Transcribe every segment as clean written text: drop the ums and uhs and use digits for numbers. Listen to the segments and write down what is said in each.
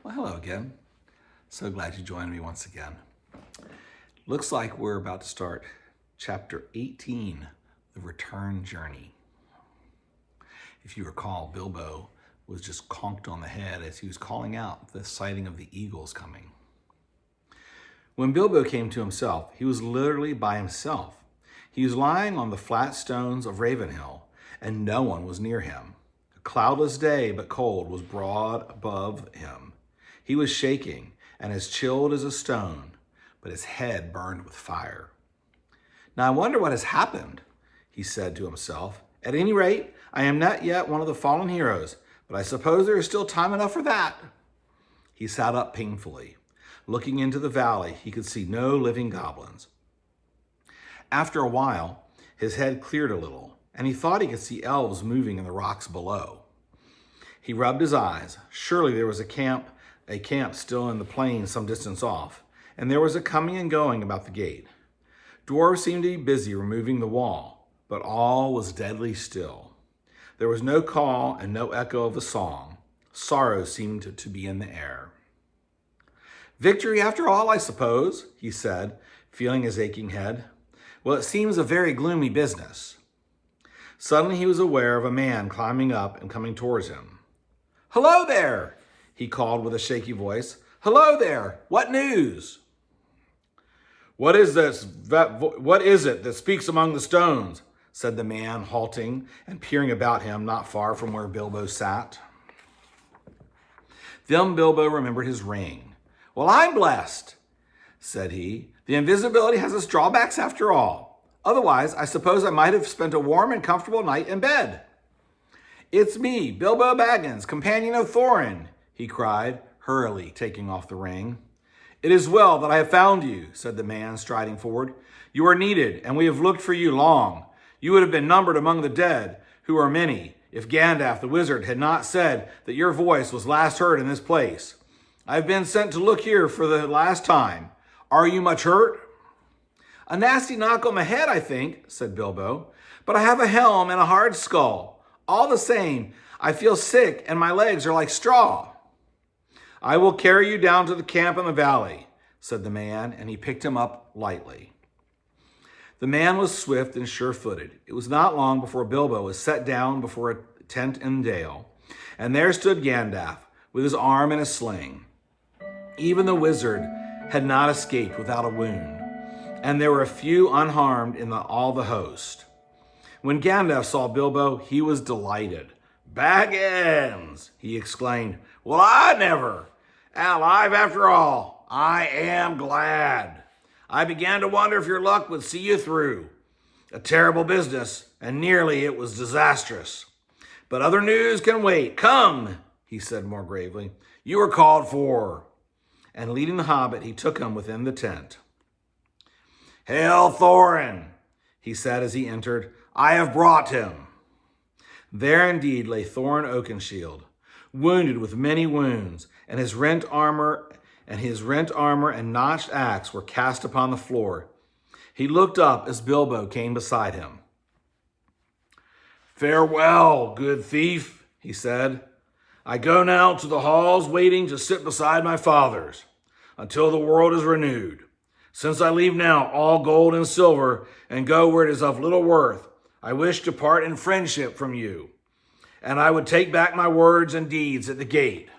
Well, hello again. So glad you joined me once again. Looks like we're about to start chapter 18, The Return Journey. If you recall, Bilbo was just conked on the head as he was calling out the sighting of the eagles coming. When Bilbo came to himself, he was literally by himself. He was lying on the flat stones of Ravenhill, and no one was near him. A cloudless day, but cold, was broad above him. He was shaking and as chilled as a stone, but his head burned with fire. Now I wonder what has happened, he said to himself. At any rate, I am not yet one of the fallen heroes, but I suppose there is still time enough for that. He sat up painfully. Looking into the valley, he could see no living goblins. After a while, his head cleared a little, and he thought he could see elves moving in the rocks below. He rubbed his eyes. Surely there was a camp still in the plain some distance off, and there was a coming and going about the gate. Dwarves seemed to be busy removing the wall, but all was deadly still. There was no call and no echo of a song. Sorrow seemed to be in the air. Victory after all, I suppose, he said, feeling his aching head. Well, it seems a very gloomy business. Suddenly he was aware of a man climbing up and coming towards him. Hello there, he called with a shaky voice. Hello there, what news? What is this? What is it that speaks among the stones? Said the man, halting and peering about him not far from where Bilbo sat. Then Bilbo remembered his ring. Well, I'm blessed, said he. The invisibility has its drawbacks after all. Otherwise, I suppose I might have spent a warm and comfortable night in bed. It's me, Bilbo Baggins, companion of Thorin, he cried, hurriedly taking off the ring. It is well that I have found you, said the man, striding forward. You are needed, and we have looked for you long. You would have been numbered among the dead, who are many, if Gandalf the wizard had not said that your voice was last heard in this place. I have been sent to look here for the last time. Are you much hurt? A nasty knock on the head, I think, said Bilbo. But I have a helm and a hard skull. All the same, I feel sick and my legs are like straw. I will carry you down to the camp in the valley, said the man, and he picked him up lightly. The man was swift and sure-footed. It was not long before Bilbo was set down before a tent in the dale, and there stood Gandalf with his arm in a sling. Even the wizard had not escaped without a wound, and there were a few unharmed in all the host. When Gandalf saw Bilbo, he was delighted. Baggins, he exclaimed. Well, I never. Alive after all. I am glad. I began to wonder if your luck would see you through. A terrible business, and nearly it was disastrous. But other news can wait. Come, he said more gravely. You are called for. And leading the Hobbit, he took him within the tent. Hail, Thorin, he said as he entered. I have brought him. There indeed lay Thorin Oakenshield, wounded with many wounds, and his rent armor and notched axe were cast upon the floor. He looked up as Bilbo came beside him. Farewell, good thief, he said. I go now to the halls waiting to sit beside my fathers until the world is renewed. Since I leave now all gold and silver and go where it is of little worth, I wish to part in friendship from you, and I would take back my words and deeds at the gate.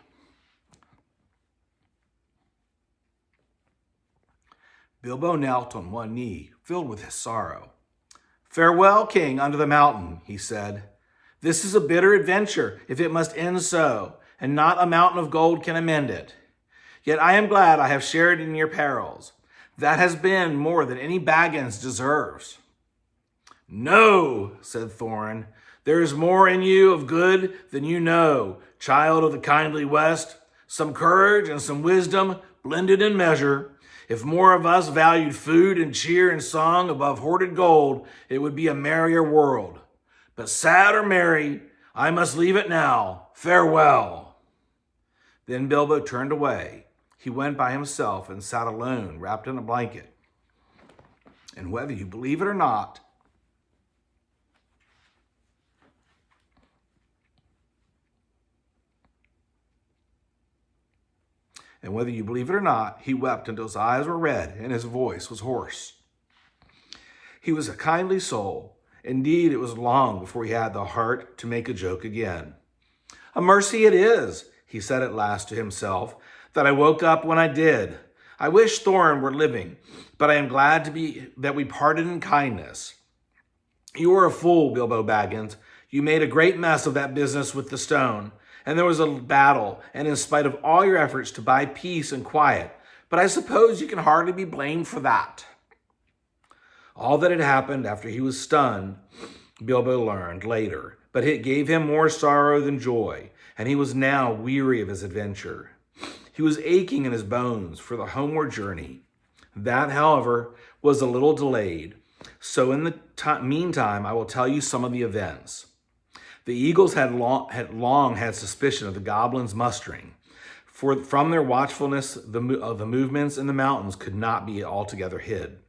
Bilbo knelt on one knee, filled with his sorrow. Farewell, King, under the mountain, he said. This is a bitter adventure, if it must end so, and not a mountain of gold can amend it. Yet I am glad I have shared in your perils. That has been more than any Baggins deserves. No, said Thorin, there is more in you of good than you know, child of the kindly West. Some courage and some wisdom blended in measure. If more of us valued food and cheer and song above hoarded gold, it would be a merrier world. But sad or merry, I must leave it now. Farewell. Then Bilbo turned away. He went by himself and sat alone, wrapped in a blanket. And whether you believe it or not, And whether you believe it or not, he wept until his eyes were red and his voice was hoarse. He was a kindly soul. Indeed, it was long before he had the heart to make a joke again. A mercy it is, he said at last to himself, that I woke up when I did. I wish Thorin were living, but I am glad that we parted in kindness. You were a fool, Bilbo Baggins. You made a great mess of that business with the stone, and there was a battle, and in spite of all your efforts to buy peace and quiet, but I suppose you can hardly be blamed for that. All that had happened after he was stunned, Bilbo learned later, but it gave him more sorrow than joy, and he was now weary of his adventure. He was aching in his bones for the homeward journey. That, however, was a little delayed, so in the meantime I will tell you some of the events. The eagles had long had suspicion of the goblins mustering, for from their watchfulness of the movements in the mountains could not be altogether hid.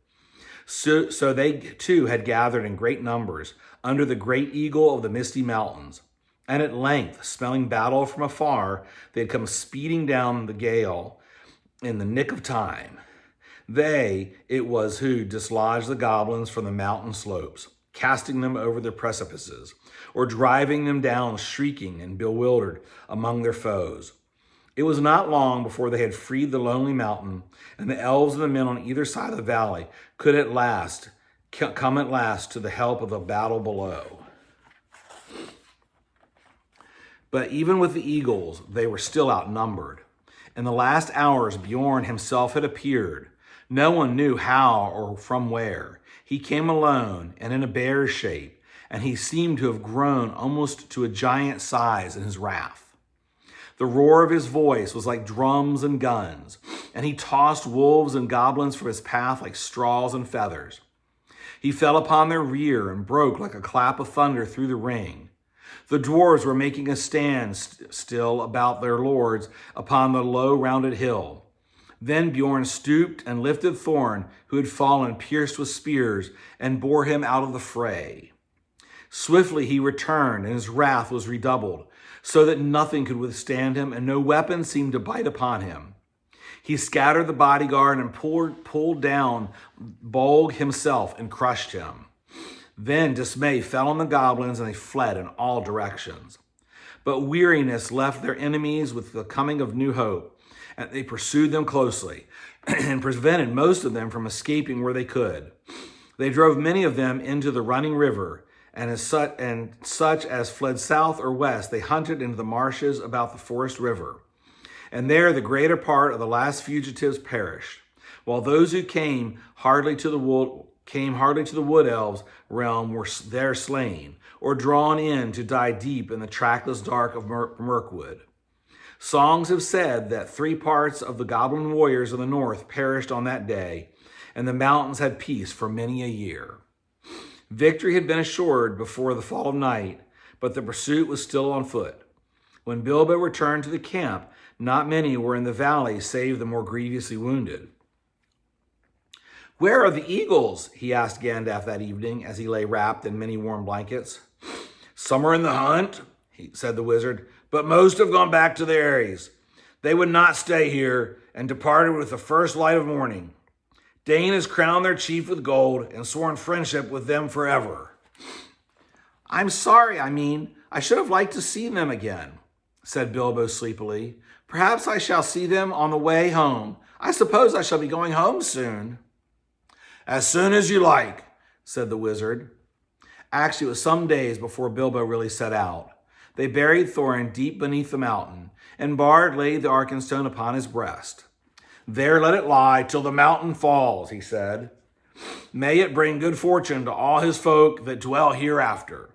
So they too had gathered in great numbers under the great eagle of the misty mountains, and at length, smelling battle from afar, they had come speeding down the gale in the nick of time. It was who dislodged the goblins from the mountain slopes, casting them over the precipices, or driving them down shrieking and bewildered among their foes. It was not long before they had freed the lonely mountain, and the elves and the men on either side of the valley could come at last to the help of the battle below. But even with the eagles, they were still outnumbered. In the last hours, Bjorn himself had appeared. No one knew how or from where. He came alone and in a bear's shape, and he seemed to have grown almost to a giant's size in his wrath. The roar of his voice was like drums and guns, and he tossed wolves and goblins from his path like straws and feathers. He fell upon their rear and broke like a clap of thunder through the ring. The dwarves were making a stand still about their lords upon the low rounded hill. Then Bjorn stooped and lifted Thorin, who had fallen pierced with spears, and bore him out of the fray. Swiftly he returned, and his wrath was redoubled, so that nothing could withstand him, and no weapon seemed to bite upon him. He scattered the bodyguard and pulled down Bolg himself and crushed him. Then dismay fell on the goblins, and they fled in all directions. But weariness left their enemies with the coming of new hope, and they pursued them closely and prevented most of them from escaping where they could. They drove many of them into the running river, and such as fled south or west, they hunted into the marshes about the forest river. And there the greater part of the last fugitives perished, while those who came hardly to the wood elves' realm were there slain, or drawn in to die deep in the trackless dark of Mirkwood. Songs have said that 3 parts of the goblin warriors of the north perished on that day, and the mountains had peace for many a year. Victory had been assured before the fall of night, but the pursuit was still on foot. When Bilbo returned to the camp, not many were in the valley save the more grievously wounded. "Where are the eagles?" he asked Gandalf that evening as he lay wrapped in many warm blankets. "Some are in the hunt," said the wizard, "but most have gone back to their eyries. They would not stay here and departed with the first light of morning. Dane has crowned their chief with gold and sworn friendship with them forever." "I'm sorry, I should have liked to see them again," said Bilbo sleepily. "Perhaps I shall see them on the way home. I suppose I shall be going home soon." "As soon as you like," said the wizard. Actually, it was some days before Bilbo really set out. They buried Thorin deep beneath the mountain, and Bard laid the Arkenstone upon his breast. "There let it lie till the mountain falls," he said. "May it bring good fortune to all his folk that dwell hereafter."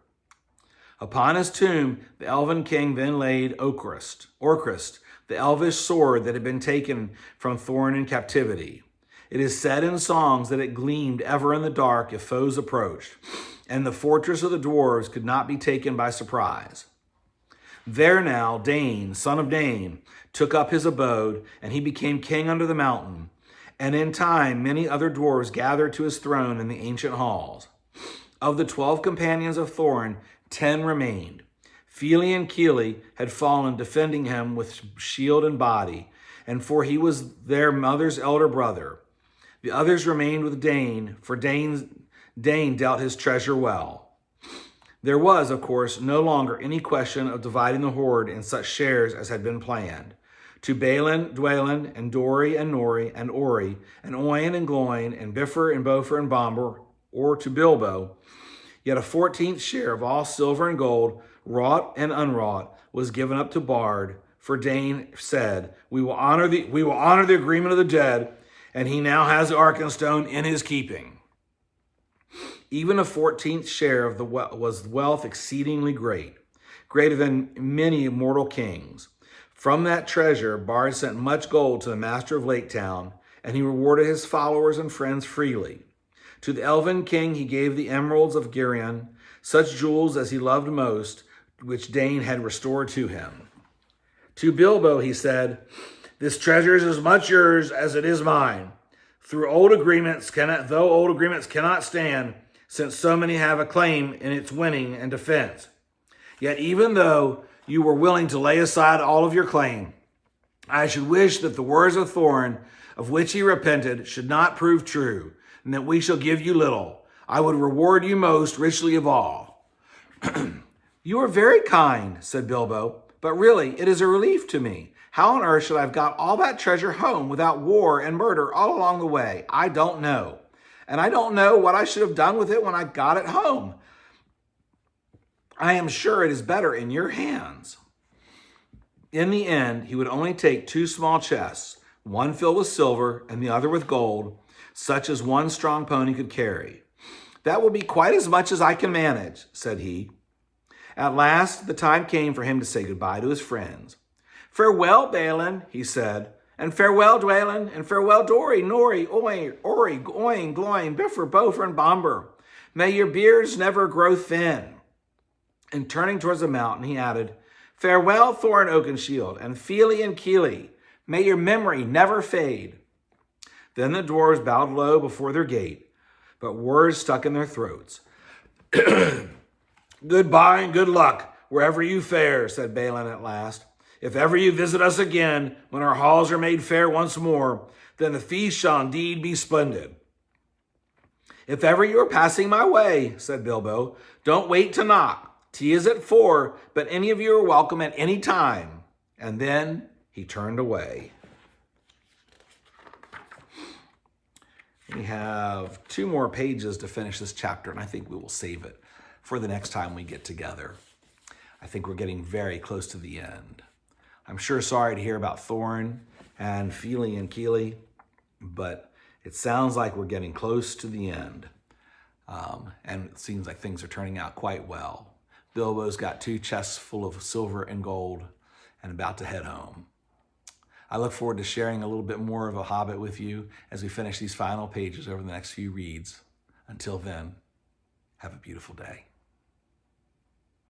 Upon his tomb, the elven king then laid Orcrist, the elvish sword that had been taken from Thorin in captivity. It is said in songs that it gleamed ever in the dark if foes approached, and the fortress of the dwarves could not be taken by surprise. There now, Dane, son of Dane, took up his abode, and he became king under the mountain. And in time, many other dwarves gathered to his throne in the ancient halls. Of the 12 companions of Thorin, 10 remained. Fili and Kili had fallen, defending him with shield and body, and for he was their mother's elder brother. The others remained with Dane, for Dane dealt his treasure well. There was, of course, no longer any question of dividing the hoard in such shares as had been planned. To Balin, Dwalin, and Dori, and Nori, and Ori, and Oin, and Gloin, and Bifur, and Bofer, and Bomber, or to Bilbo, yet a 14th share of all silver and gold, wrought and unwrought, was given up to Bard, for Dane said, we will honor the agreement of the dead, and he now has the Arkenstone in his keeping. Even a 14th share of was wealth exceedingly great, greater than many mortal kings. From that treasure, Bard sent much gold to the master of Lake Town, and he rewarded his followers and friends freely. To the elven king he gave the emeralds of Girion, such jewels as he loved most, which Dane had restored to him. To Bilbo he said, this treasure is as much yours as it is mine. Though old agreements cannot stand, since so many have a claim in its winning and defense. Yet even though you were willing to lay aside all of your claim, I should wish that the words of Thorin, of which he repented, should not prove true, and that we shall give you little. I would reward you most richly of all. You are very kind, said Bilbo, but really it is a relief to me. How on earth should I have got all that treasure home without war and murder all along the way? I don't know. And I don't know what I should have done with it when I got it home. I am sure it is better in your hands. In the end, he would only take 2 small chests, one filled with silver and the other with gold, such as one strong pony could carry. That will be quite as much as I can manage, said he. At last, the time came for him to say goodbye to his friends. Farewell, Balin, he said, and farewell, Dwalin, and farewell, Dori, Nori, Ori, Oin, Gloin, Bifur, Bofer, and Bomber. May your beards never grow thin. And turning towards the mountain, he added, farewell, Thorin Oakenshield, and Fili and Kili. May your memory never fade. Then the dwarves bowed low before their gate, but words stuck in their throats. Goodbye and good luck wherever you fare, said Balin at last. If ever you visit us again, when our halls are made fair once more, then the feast shall indeed be splendid. If ever you are passing my way, said Bilbo, don't wait to knock. Tea is at 4, but any of you are welcome at any time. And then he turned away. We have 2 more pages to finish this chapter, and I think we will save it for the next time we get together. I think we're getting very close to the end. I'm sure sorry to hear about Thorin and Fili and Kili, but it sounds like we're getting close to the end. And it seems like things are turning out quite well. Bilbo's got 2 chests full of silver and gold and about to head home. I look forward to sharing a little bit more of a Hobbit with you as we finish these final pages over the next few reads. Until then, have a beautiful day.